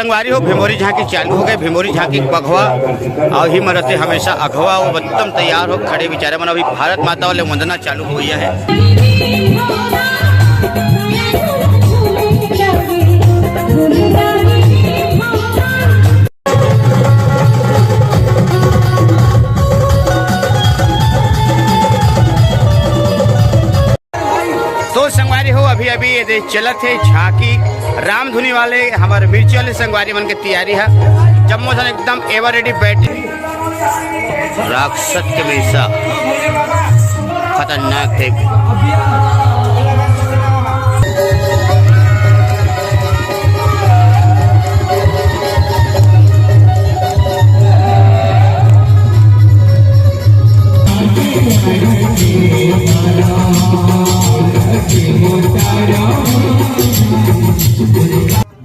संगवारी हो भिमोरी झांकी चालू हो गए। भिमोरी झांकी बघवा और ही मरते हमेशा अघवा वो एकदम तैयार हो खड़े बेचारे मन। अभी भारत माता वाले वंदना चालू हो गया है। तो संगवारी हो अभी अभी ये चलत है झांकी रामधुनी वाले हमारे मिर्ची वाले संगवारी मन के तैयारी है। जम्मू सन एकदम एवर रेडी बैठे राक्षस के वैसा खतरनाक है।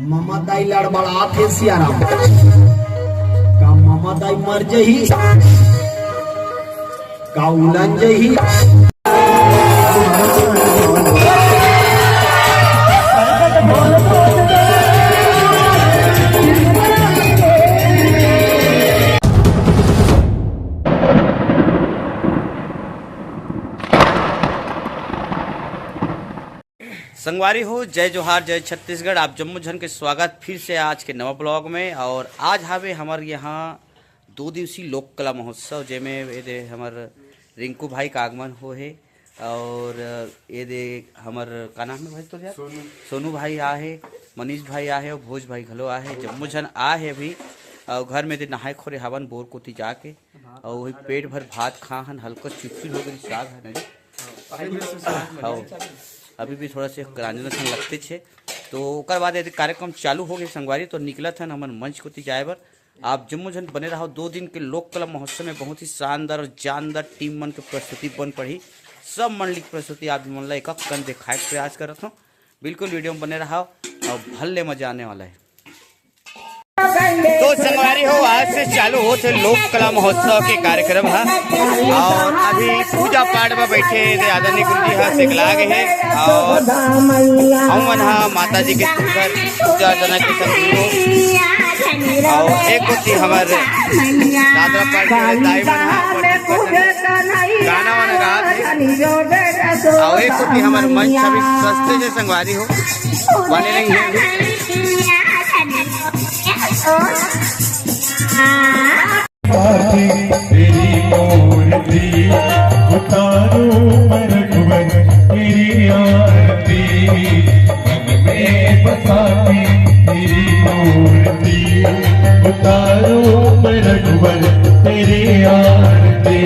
ममताई लड़बड़ा थे सियाराम का ममताई मर जही का उलन जही। संगवारी हो जय जोहार जय छत्तीसगढ़। आप जम्मू झन के स्वागत फिर से आज के नवा ब्लॉग में। और आज हवे हमारे यहाँ 2 दिवसीय लोक कला महोत्सव जेमें हमार रिंकू भाई का आगमन हो है। और ये दे हमार का नाम है भाई तो यार सोनू भाई आ है, मनीष भाई आ है और भोज भाई घलो आ है। जम्मू झन आ है अभी और घर में दे नहाए खोरे हवन बोर कोती जाके और वही पेट भर भात खा हन। हल्का चिपचिल हो गई साग है नहीं अभी भी थोड़ा से करांजन सन लगते छे। तो ओकर बाद यदि कार्यक्रम चालू हो गए संगवारी तो निकलत हन हमन मंच कोती जाए बर। आप जम्मू झन बने रहो। 2 दिन के लोक कला महोत्सव में बहुत ही शानदार और जानदार टीम मन के प्रस्तुति बन पड़ी। सब मंडली की प्रस्तुति आप मन ला एक कन दिखाए के प्रयास करत हूँ। बिल्कुल वीडियो में बने रहो और भले मजा आने वाला है। तो संगवारी हो आज से चालू होते लोक कला महोत्सव के कार्यक्रम है। और अभी पूजा पाठ में बैठे आदरणीय गुरु जी सिखला गए हैं और हमन माता जी के पूजा अर्चना के संग और एक होती हमारे दादरा पाठ दाई गाना वाना गा और एक होती हमारे मंच सभी सस्ते से संगवारी हो बने नहीं है। तेरी मूर्ति उतारो रघुवर तेरी आरती मन में बसाती तेरी मूर्ति उतारो रघुवर तेरी आरती।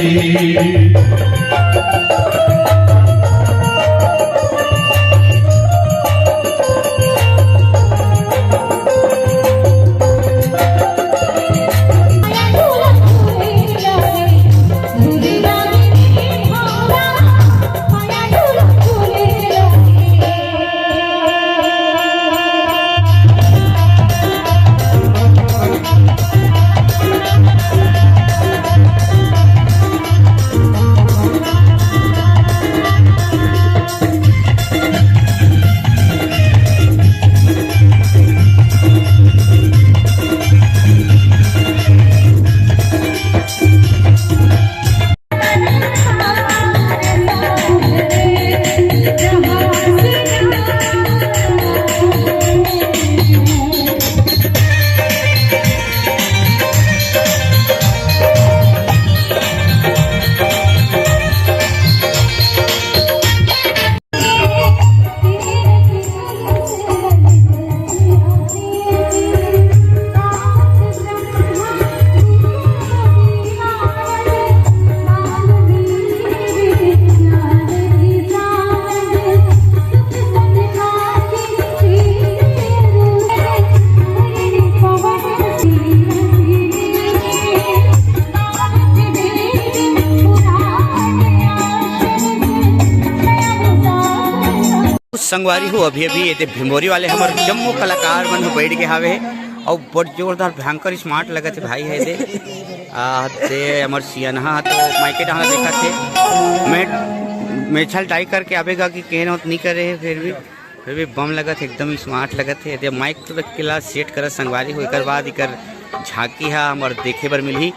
संगवारी हो अभी अभी ये भिमोरी वाले हमारे जम्मू कलाकार मन हो बैठ के हावे और बड़ जोरदार भयंकर स्मार्ट लगत है भाई है दे हमार सियानहा तो माइके डाला देखा थे मैं छल टाई करके आवेगा कि कहना नहीं करे है फिर भी फिर भी बम लगत एकदम स्मार्ट लगत है। यदि माइक तो किला सेट कर संगवारी हो, एक बाद इकर झांकी है हमार देखे बर मिली।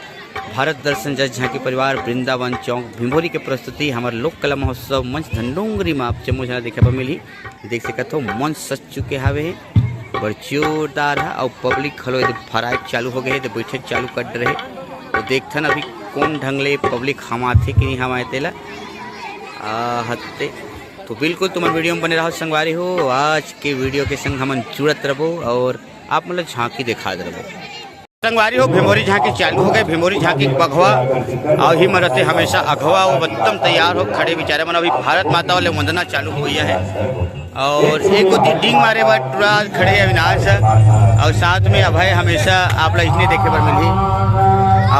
भारत दर्शन जस झांकी परिवार वृंदावन चौक भिंभोरी के प्रस्तुति हमारे लोक कला महोत्सव मंच धनडोंगरी में आप जम्मू झना देखे पर मिली। देख सकते हो मंच सज चुके हवे बड़ जोरदार है और पब्लिक खलो फराइज चालू हो गए तो बैठे चालू कर रहे। तो देखथन अभी कौन ढंग ले पब्लिक हमाथे कि नहीं हमारे तेला हत्ते। तो बिल्कुल तुम्हारे वीडियो में बने रहो संगवारी हो। आज के वीडियो के संग हम जुड़त रहो और आप मतलब झांकी दिखा दे रहो संगवारी हो। भिमोरी झांकी चालू हो गए। भिमोरी झांकी बघवा और ही मरते हमेशा अघवा वो एकदम तैयार हो खड़े बेचारे मन। अभी भारत माता वाले वंदना चालू हुई है और एक को डिंग मारे बाद पूरा खड़े अविनाश और साथ में अभय हमेशा आप लोग इसने देखे पर मिली।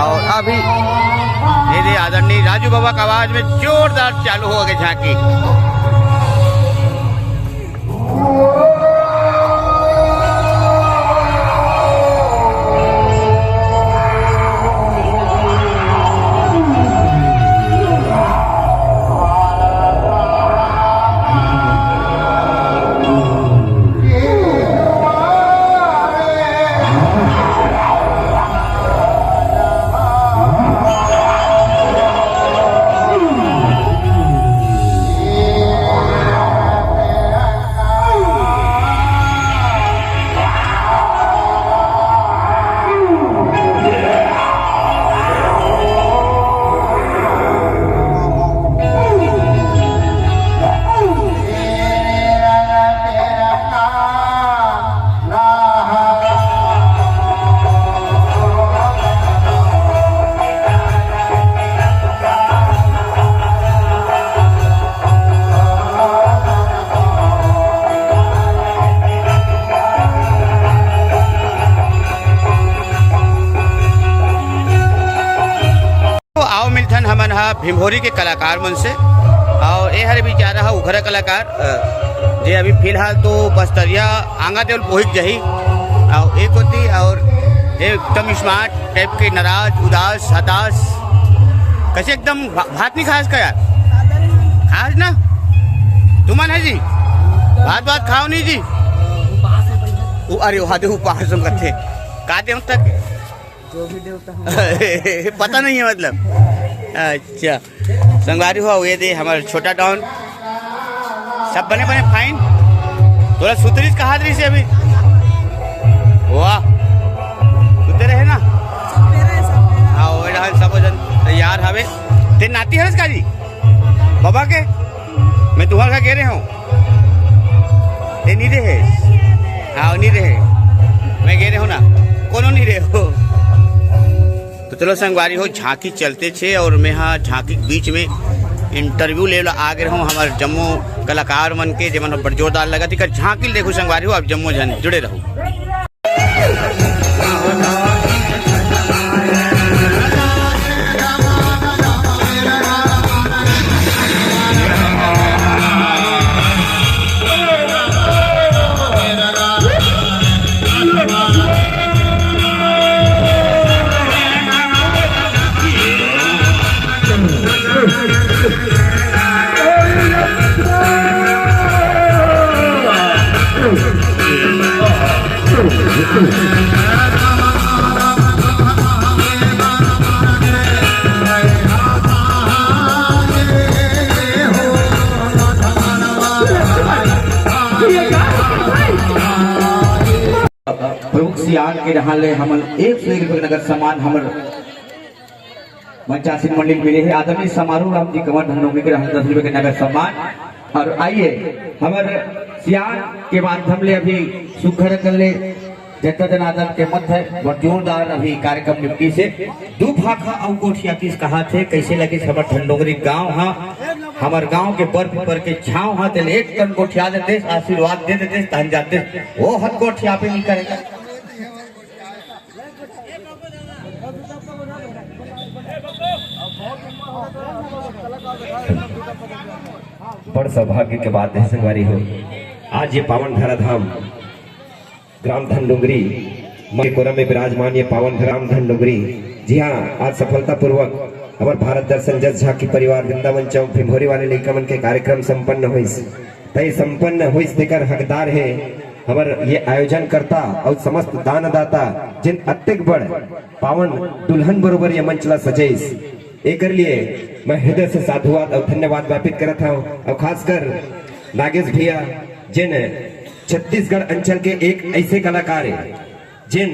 और अभी ये आदरणीय राजू बाबा का आवाज में जोरदार चालू हो गए झांकी। हमन हा भिमोरी के कलाकार मन से और ये हरे बेचारा उघरा कलाकार जे अभी फिलहाल तो बस्तरिया आंगा देवल पोहिक जही और एक होती और एकदम स्मार्ट टाइप के नाराज उदास हताश कैसे एकदम भात नहीं खास का यार खास ना तुमन है जी भात खाओ नहीं जी अरे वहाँ दे उपहार तुम करते का दे तक जो भी देवता पता नहीं है मतलब। अच्छा संगवारी हुआ ये दे हमारे छोटा टाउन सब बने बने फाइन थोड़ा सुतरीस कहा दरी से अभी वाह सुते रहे ना हाँ वो सब जन तैयार हवे ते नाती है इसका जी बाबा के मैं तुम्हारा कह रहे हूँ ते नहीं रहे हाँ नहीं रहे मैं कह रहे हूँ ना कोनो नहीं रहे हो। तो चलो संगवारी हो झांकी चलते छे और मैं हाँ झांकी के बीच में इंटरव्यू ले आ गए हूँ हमारे जम्मू कलाकार मन के जमन बड़ जोरदार लगा थी झांकी देखो संगवारी हो आप जम्मू जन जुड़े रहो। प्रमुख सियान के रहा हमन 101 रुपये नगर सम्मान हमर मंचासीन मंडल मिले है आदरणीय समारोह राम जी कंवर धनोंगी के रहा 10 रुपये के नगर सम्मान। और आइए हमर सियान के माध्यम ले अभी सुखर कर ले जता जनादन के मत है बहुत जोरदार अभी कार्यक्रम निपटी से दू भाखा और कोठिया किस कहा थे कैसे लगे हमर धनडोंगरी गांव हा हमार गांव के बर्फ पर के छाव हा तेल एक टन कोठिया देते आशीर्वाद दे देते तहन जाते वो हद कोठिया पे नहीं करेगा। बड़ सौभाग्य के बात है संगवारी हो आज ये पावन धरा धाम ग्राम धनडोंगरी कोरम में विराजमान ये पावन ग्राम धनडोंगरी। जी हाँ आज सफलता पूर्वक हमारे भारत दर्शन जस झांकी परिवार वृंदावन चौक भिमोरी वाले लड़का मन के कार्यक्रम संपन्न हुई। तय संपन्न हो तेकर हकदार है हमार ये आयोजन करता और समस्त दानदाता जिन अत्यक बड़ पावन दुल्हन बरोबर ये मंचला सजेस एक लिए मैं हृदय से साधुवाद और धन्यवाद ज्ञापित करता हूँ। और खासकर नागेश भैया जिन छत्तीसगढ़ अंचल के एक ऐसे कलाकार है जिन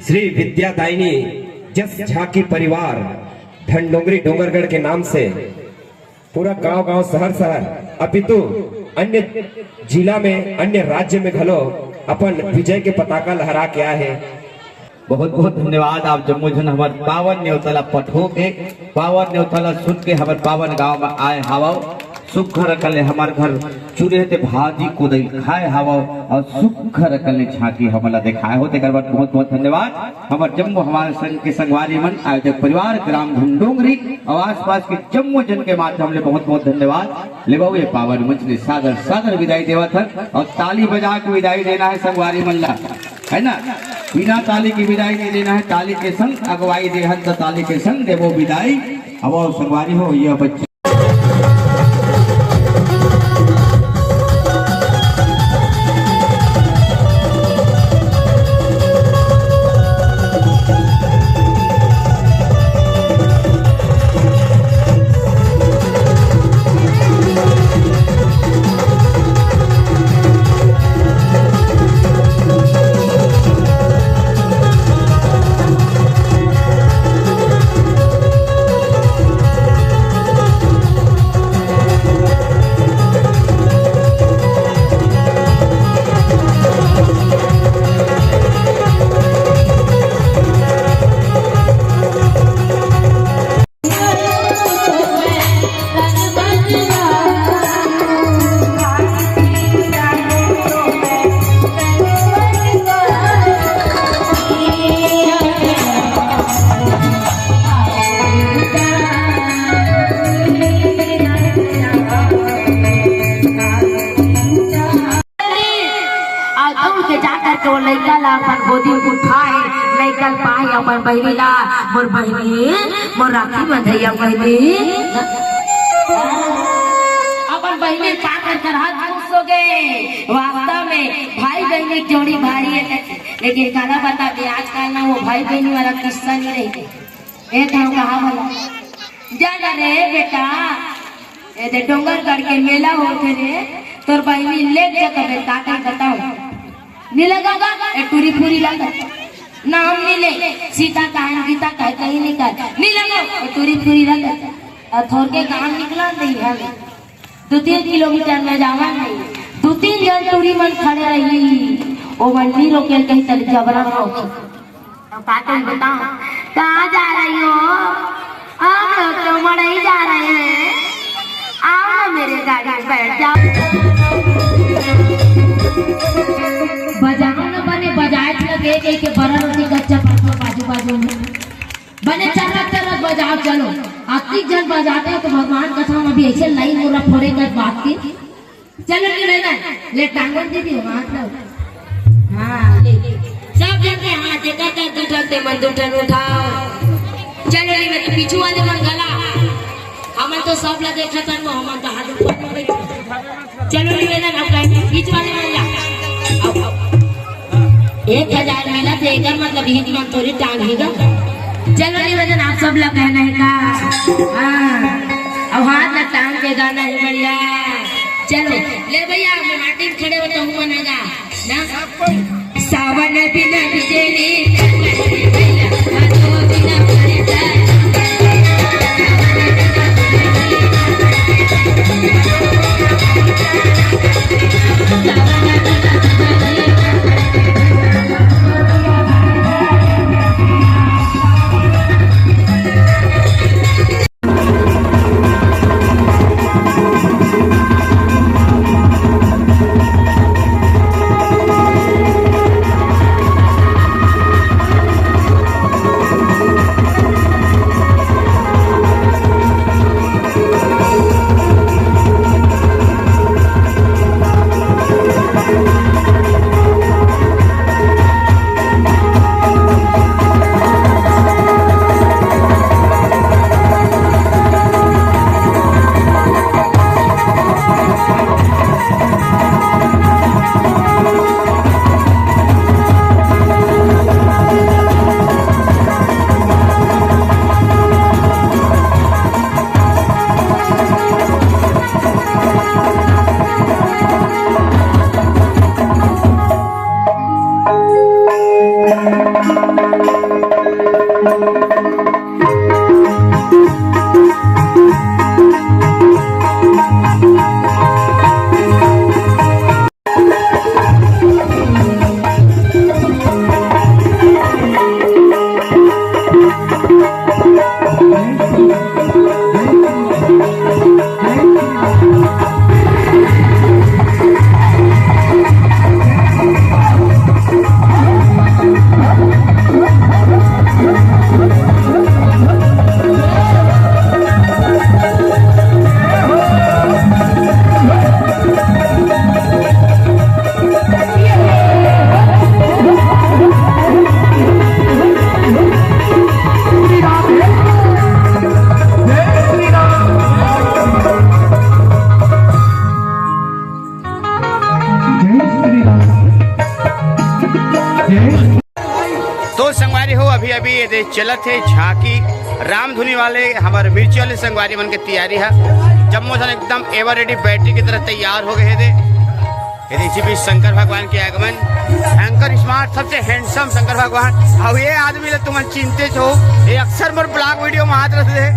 श्री विद्यादायिनी जस झा की परिवार धनडोंगरी डोंगरगढ़ के नाम से पूरा गांव गांव शहर शहर अपितु अन्य जिला में अन्य राज्य में घलो अपन विजय के पताका लहरा के आए हैं। बहुत बहुत धन्यवाद। आप जम्मू जन हमारे पावन न्योतला पठो के पावन न्योतला सुन के हमारे पावन गांव में आए हवा सुख रखले हमारे घर चूरे थे भाजी को खाए हवा और सुख रखले झांकी हमला दिखाए हो तेकर बाद बहुत बहुत धन्यवाद। हमारे जम्मू हमारे संघ के संगवारी मन आयोजक परिवार ग्राम धनडोंगरी और आसपास के जम्मू जन के माध्यम से बहुत बहुत धन्यवाद। ले ये पावन मंच ने सादर सादर विदाई देवा था और ताली बजा के विदाई देना है संगवारी मल्ला है ना, बिना ताली की विदाई नहीं देना है। ताली के संग अगवाई देहन तो ताली के संग देवो विदाई। अब संगवारी हो यह बच्चे अपन बहनी ला मोर बहनी मोर राखी बंधैया बहनी अपन बहनी पाकर कर हाथ खुश हो गए। वास्तव में भाई बहन की जोड़ी भारी है, लेकिन काला बता दे आजकल ना वो भाई बहनी वाला किस्सा नहीं रही। एक हम कहा बोला जाना रे बेटा ये डोंगरगढ़ के मेला होते रे तोर बहनी ले जाकर ताकत बताओ नहीं लगा टूरी पूरी लगा नाम नहीं ले सीता कहान गीता कह कहीं नहीं कर नहीं लगा टूरी पूरी लगा और थोड़ के काम निकला नहीं है 2-3 किलोमीटर में जावा नहीं 2-3 जन टूरी मन खड़े रही वो मंडी रोके कहीं तक जबरन हो पाटन बताओ कहाँ जा रही हो? हम लोग तो मड़ई जा रहे हैं, आओ ना मेरे गाड़ी में बैठ जाओ। बजाओ ना बने बजाए लगे के बड़ा रोटी कच्चा पत्थर बाजू बाजू में बने चरक चरक बजाओ। चलो आती जन बजाते हैं तो भगवान कथा में भी ऐसे लाइन मोरा फोड़े कर बात की। चलो नहीं लेना ले टांगन दीदी हाथ लो हाँ ले सब जन के हाथ देखा कर दूठते मन दूठन उठाओ। चलो नहीं मैं तो पीछू वाले मन गला हमें तो सब ला देखा था वो हमें तो हाथ ऊपर में बैठ। चलो नहीं लेना अब कहीं बीच वाले मन जा 1000 मिला तो एक मतलब हित मन थोड़ी टांगेगा। चलो निवेदन आप सब लोग कहना है का हाँ अब हाथ लग टांग के गाना है बढ़िया। चलो ले भैया माटी में खड़े होता हूँ मनागा ना सावन बिना बिजली तो संगवारी हो अभी अभी ये चलत है झांकी रामधुनी वाले हमारे मिर्ची वाले संगवारी बन के तैयारी है। जम्मू से एकदम एवर रेडी बैटरी की तरह तैयार हो गए थे। इसी बीच शंकर भगवान के आगमन, हैंकर स्मार्ट सबसे हैंडसम शंकर भगवान। अब ये आदमी तो तुम चिंते हो, ये अक्सर मोर ब्लॉग वीडियो में हाथ रखते है।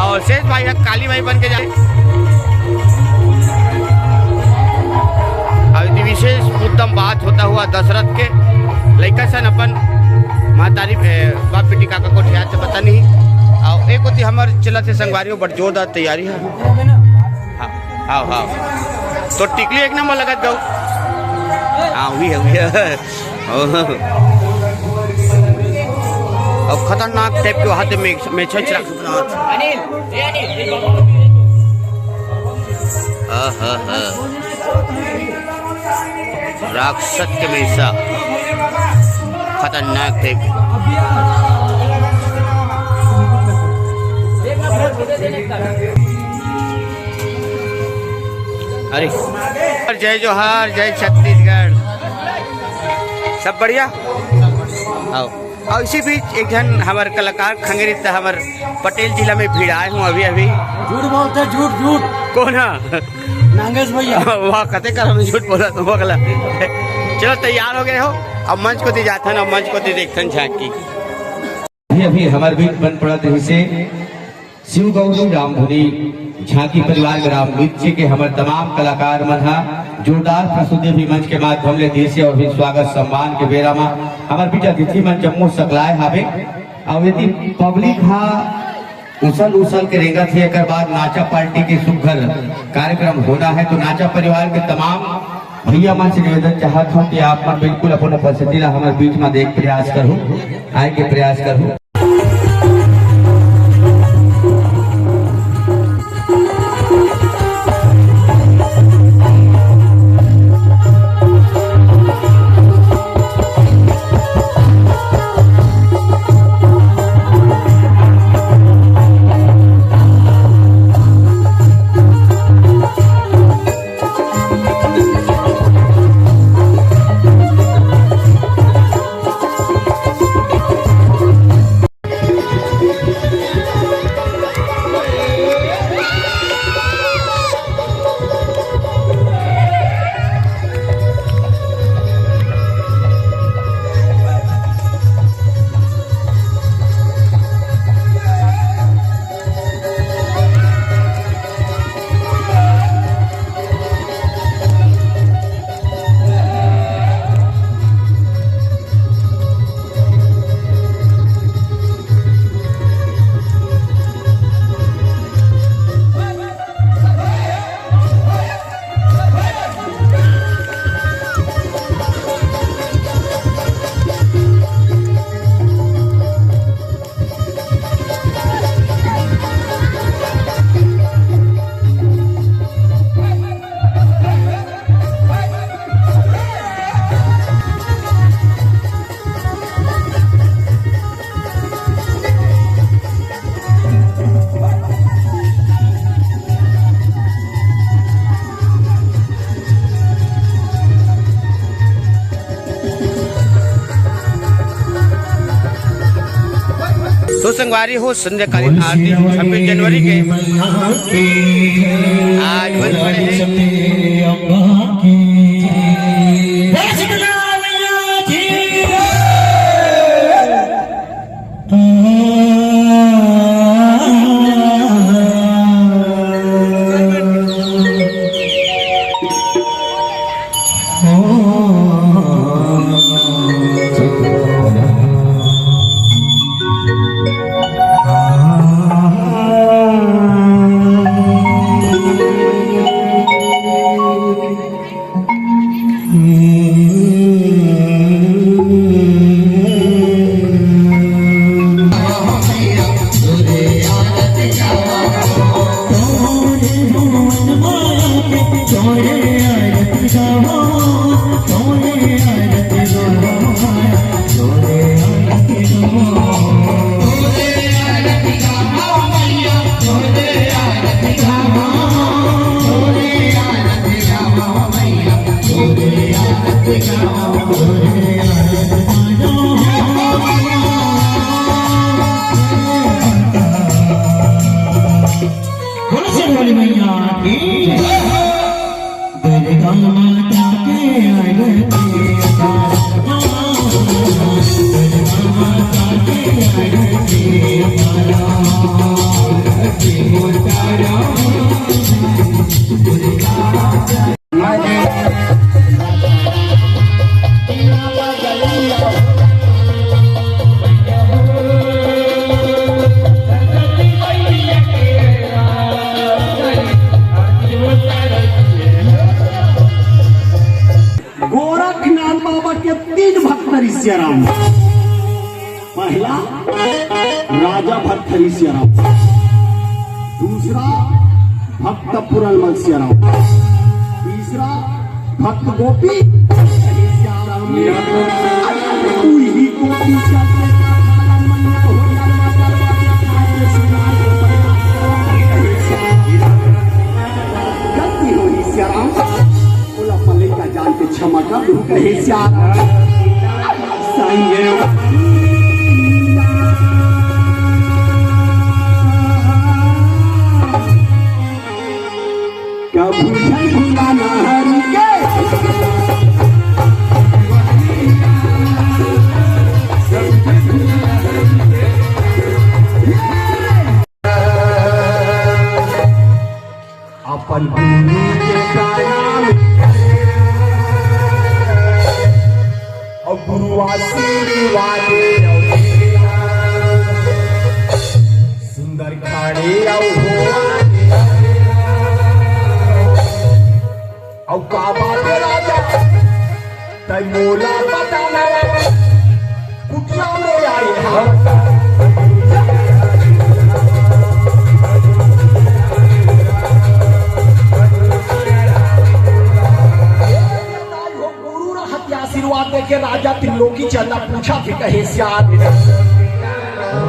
और शेष भाई है काली भाई बन के जाए। अब विशेष उत्तम बात होता हुआ दशरथ के लड़का सन अपन महतारी बाप बेटी काका को ठिया से पता नहीं। और एक होती हमारे चला से संगवारी बड़ जोरदार तैयारी है। हाँ हाँ तो टिकली एक नंबर लगत गौ। हाँ हुई है और खतरनाक टाइप के हाथ में छच रख राक्षस के मैसा खतरनाक टाइप। अरे जय जोहार, जय छत्तीसगढ़, सब बढ़िया। आओ और इसी बीच एक जन हमारे कलाकार खंगेरी हमारे पटेल जिला में भीड़ आए हूँ अभी अभी। झूठ बोलते, झूठ झूठ कौन है? नागेश भैया। वाह कते कर हमने झूठ बोला तो बोला। चलो तैयार हो गए हो, अब मंच को दी जाता ना, मंच को दी देखते झांकी। अभी हमारे बीच बन पड़ा थे से शिव गौरी रामधुनी झांकी परिवार ग्राम मिर्ची के हमारे तमाम कलाकार मन जोरदार प्रस्तुति भी मंच के माध्यम ले दी से और भी स्वागत सम्मान के बेरा में हमारे बीच अतिथि मन जम्मू सकलाए हावे। और यदि पब्लिक उसल उसल के रेंगा थे एक बाद नाचा पार्टी के सुघर कार्यक्रम होना है। तो नाचा परिवार के तमाम भैया मन से निवेदन चाहत हूँ कि आप मन बिल्कुल अपने उपस्थिति ला हमारे बीच में देख प्रयास करूँ, आए के प्रयास करूँ। तो संगवारी हो संध्याकालीन आरती 26 जनवरी के आज बन पड़े हैं। बोली मैया की दुर्गा माता के आरती गोरखनाथ बाबा के 3 भक्त ऋषियाराम। पहला राजा भक्त ऋषियाराम, दूसरा भक्त पुरन मत्स्याराम, तीसरा भक्त गोपी ऋषियाराम। उही गोपी चलते गलती हो ऋषियाराम, बोला पल्ले का जान के क्षमा कर दू कहे कभी भुलाना हरि के अपन गुरु के प्रणाम और गुरु आशीर्वाद सुंदर खाड़े और काबा के राजा तय मोला बताना कुटिया में आए हम आशीर्वाद देके राजा त्रिलोकी चला पूछा भी कहे श्याम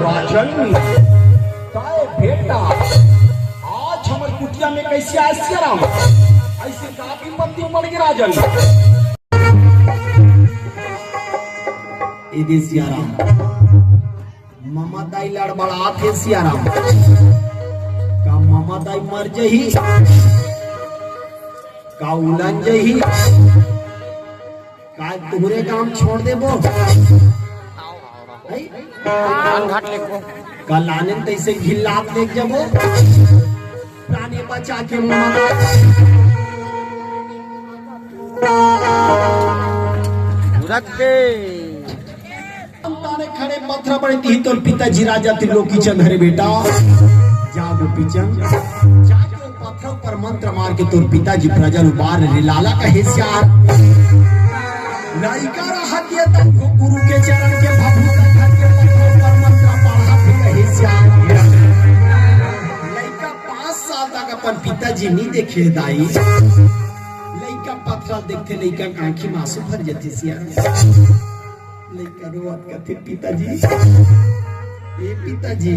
राजन काय बेटा आज हमारे कुटिया में कैसे आए श्याम ऐसे काफी पत्ती पड़ गई राजन इधे सियाराम ममताई लड़बड़ा थे सियाराम का ममताई मर जही का उलन जही का तुम्हारे काम छोड़ दे बो कल आने तैसे घिल्लात देख जबो प्राणी बचा के खड़े पत्थर बड़े थी तो पिताजी राजा त्रिलोकी चंद हरे बेटा जागो पिचन जाके पत्थर पर मंत्र मार के तोर पिताजी प्रजा बार लाला का हिस्सा नायिका रहत ये तक गुरु के चरण के भभूत धर के पत्थर पर मंत्र पढ़ा भी कहे श्याम लइका 5 साल तक अपन पिताजी नहीं देखे दाई लइका पत्थर देखते लइका की आंखी में आंसू भर जाती श्याम लइका रोवत कहते पिताजी ए पिताजी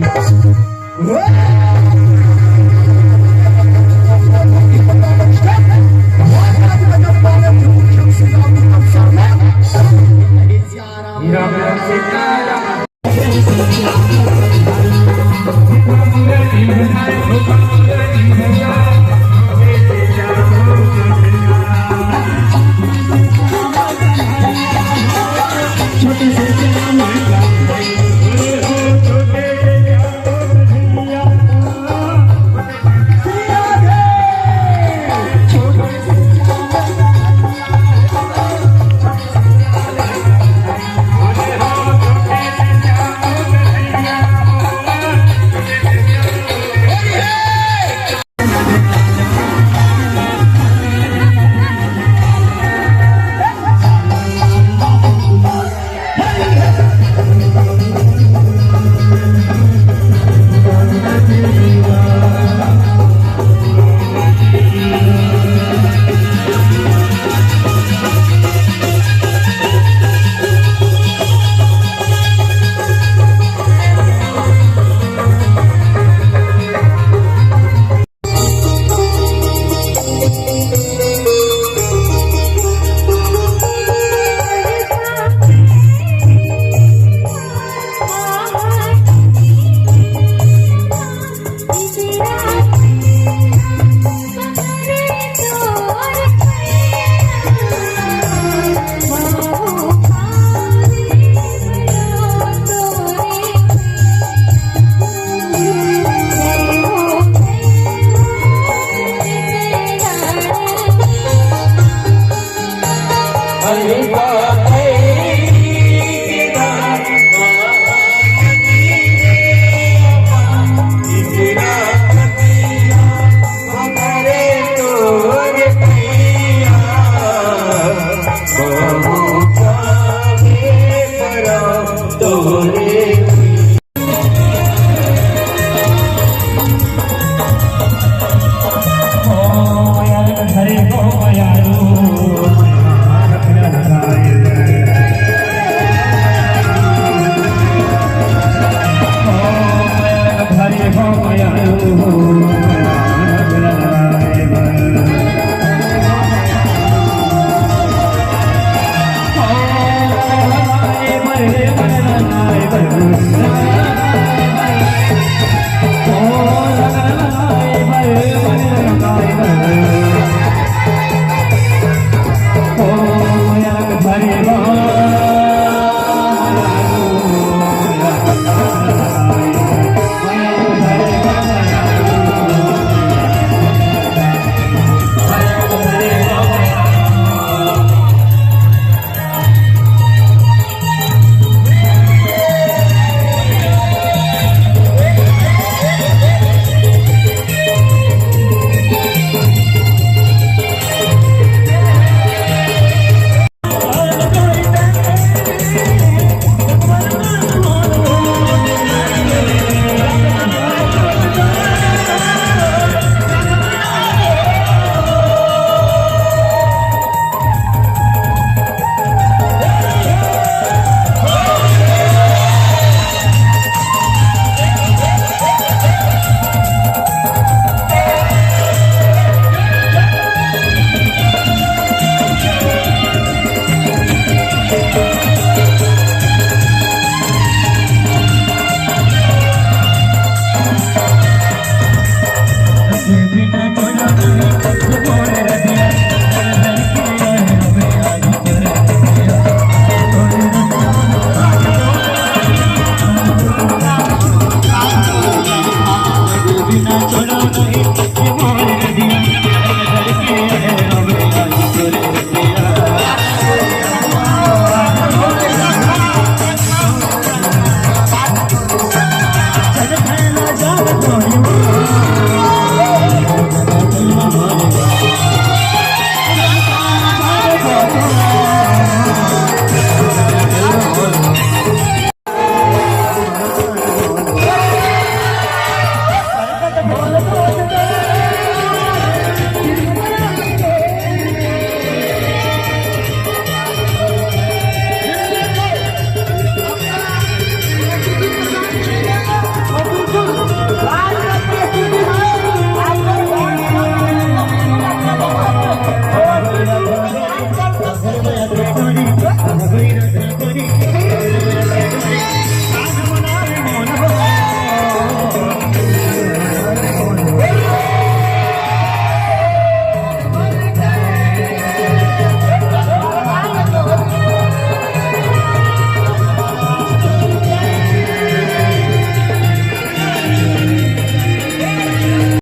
आए बरनाए बरनाए